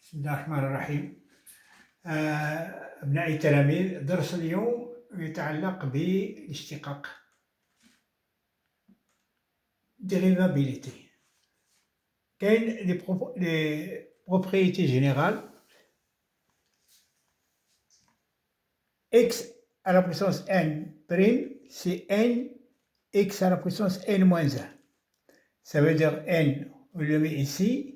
بسم الله الرحمن الرحيم. أبنائي التلاميذ، درس اليوم يتعلق بالاشتقاق dérivabilité. كاين les propriétés générales x à la puissance n prime, c'est n x à la puissance n moins 1. Ça veut dire n, on le met ici,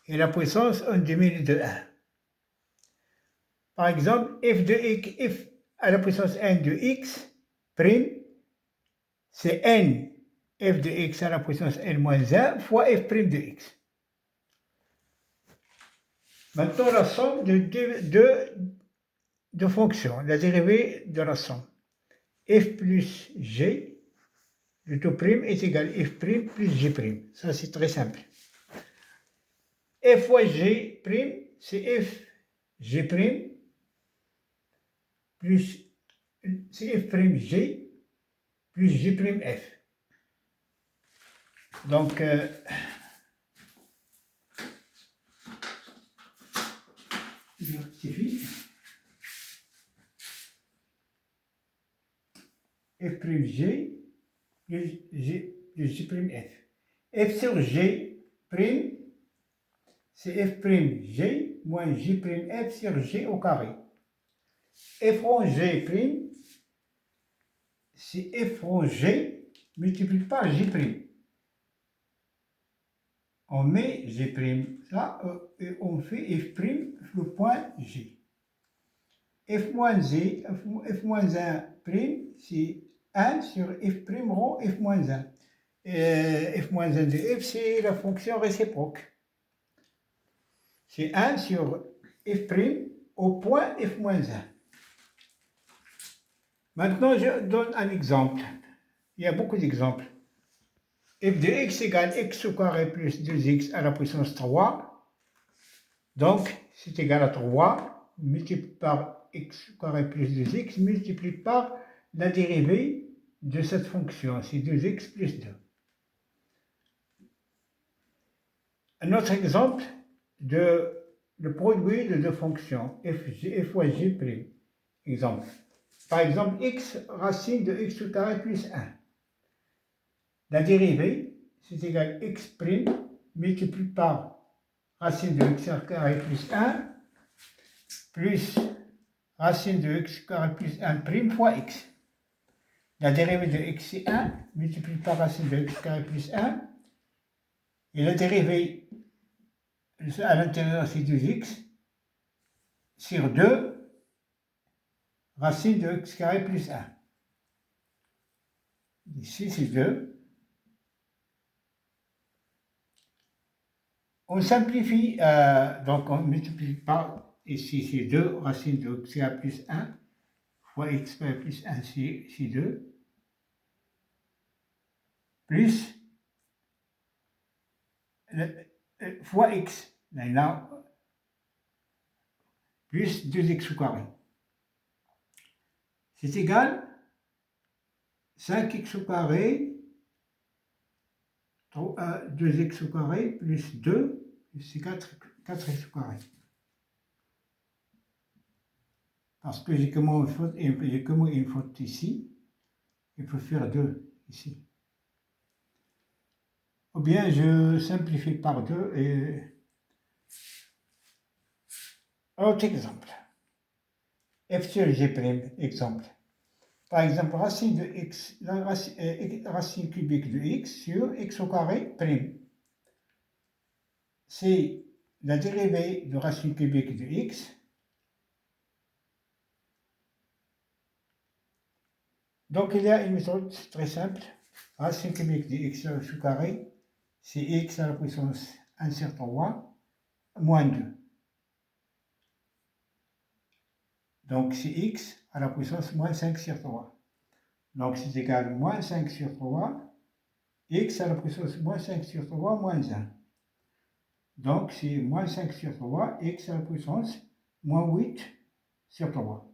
et la puissance, on diminue de 1. Par exemple, f à la puissance n de x prime, c'est n f de x à la puissance n moins 1 fois f prime de x. Maintenant, la somme de fonctions, la dérivée de la somme. F plus g de tout prime est égal à f prime plus g prime. Ça, c'est très simple. F fois g prime, c'est f g prime plus c'est f prime g plus g prime f. Donc, je rectifie. F prime g plus g prime f. F sur g prime, c'est f prime g moins g prime f sur g au carré. F rond g prime, c'est f rond g multiplié par g prime. On met g prime là et on fait f prime le point g. F moins g, f moins 1 prime, c'est 1 sur f prime rond f moins 1. F moins 1 de f, c'est la fonction réciproque. C'est 1 sur f prime au point f moins 1. Maintenant, je donne un exemple. Il y a beaucoup d'exemples. F de x égale x au carré plus 2x à la puissance 3. Donc, c'est égal à 3 multiplié par x au carré plus 2x multiplié par la dérivée de cette fonction, c'est 2x plus 2. Un autre exemple de le produit de deux fonctions, f fois g prime. Exemple. Par exemple, x racine de x au carré plus 1. La dérivée, c'est égal à x prime multiplié par racine de x au carré plus 1 plus racine de x au carré plus 1 prime fois x. La dérivée de x c'est 1 multiplié par racine de x au carré plus 1. Et la dérivée à l'intérieur c'est 2x sur 2 racine de x carré plus 1. Ici c'est 2. On simplifie, donc on multiplie par, ici c'est 2 racine de x carré plus 1 fois x carré plus 1 c'est 2 plus fois x, là, plus 2x au carré. C'est égal 5x au carré, 2x au carré, plus 2, c'est 4x au carré. Parce que j'ai commis une faute ici, il faut faire 2 ici. Ou bien je simplifie par 2 et... Autre exemple. F sur G', exemple. Par exemple, racine de x, la racine cubique de x sur x au carré prime. C'est la dérivée de racine cubique de x. Donc il y a une méthode très simple. Racine cubique de x sur x au carré, c'est x à la puissance 1 sur 3 moins 2. Donc c'est x à la puissance moins 5 sur 3. Donc c'est égal à moins 5 sur 3, x à la puissance moins 5 sur 3 moins 1. Donc c'est moins 5 sur 3, x à la puissance moins 8 sur 3.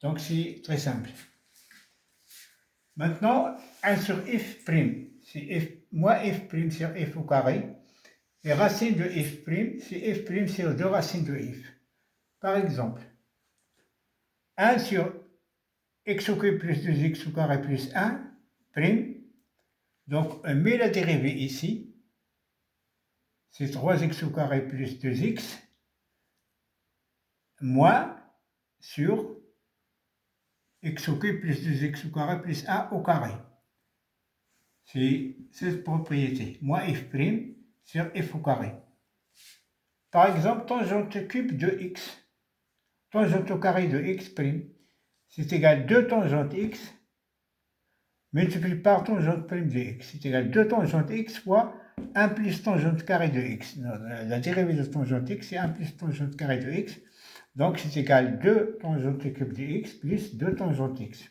Donc c'est très simple. Maintenant, 1 sur f prime, c'est moins f prime sur f au carré. Et racine de f', c'est f' sur 2 racines de f. Par exemple, 1 sur x au cube plus 2x au carré plus 1, prime. Donc, on met la dérivée ici. C'est 3x au carré plus 2x, moins sur x au cube plus 2x au carré plus 1 au carré. C'est cette propriété, moins f' sur f au carré. Par exemple, tangente cube de x, tangente au carré de x', c'est égal à 2 tangente x multiplié par tangente prime de x. C'est égal à 2 tangente x fois 1 plus tangente carré de x. La dérivée de tangente x, c'est 1 plus tangente carré de x. Donc, c'est égal à 2 tangente cube de x plus 2 tangente x.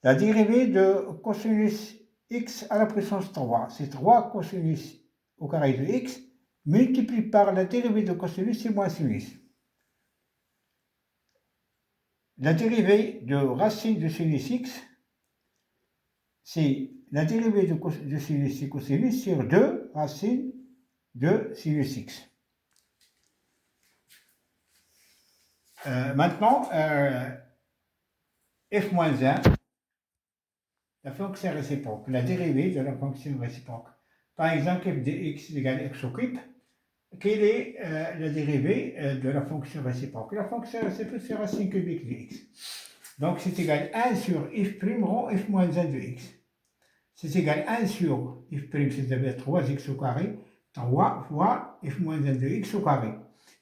La dérivée de cosinus x à la puissance 3, c'est 3 cosinus au carré de x multiplié par la dérivée de cosinus, c'est moins sinus. La dérivée de racine de sinus x, c'est la dérivée de sinus et cosinus sur 2 racines de sinus x. Maintenant, f-1, la fonction réciproque, la dérivée de la fonction réciproque. Par exemple, f de x égale x au cube. Quelle est la dérivée de la fonction réciproque? La fonction réciproque, c'est racine cubique de x. Donc, c'est égal à 1 sur f' rond f-1 de x. C'est égal à 1 sur f', c'est-à-dire 3x au carré, 3 fois f-1 de x au carré.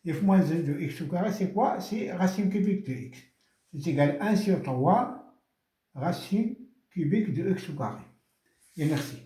f-1 de x au carré, c'est quoi? C'est racine cubique de x. C'est égal à 1 sur 3 racine cubique de x au carré. Et merci.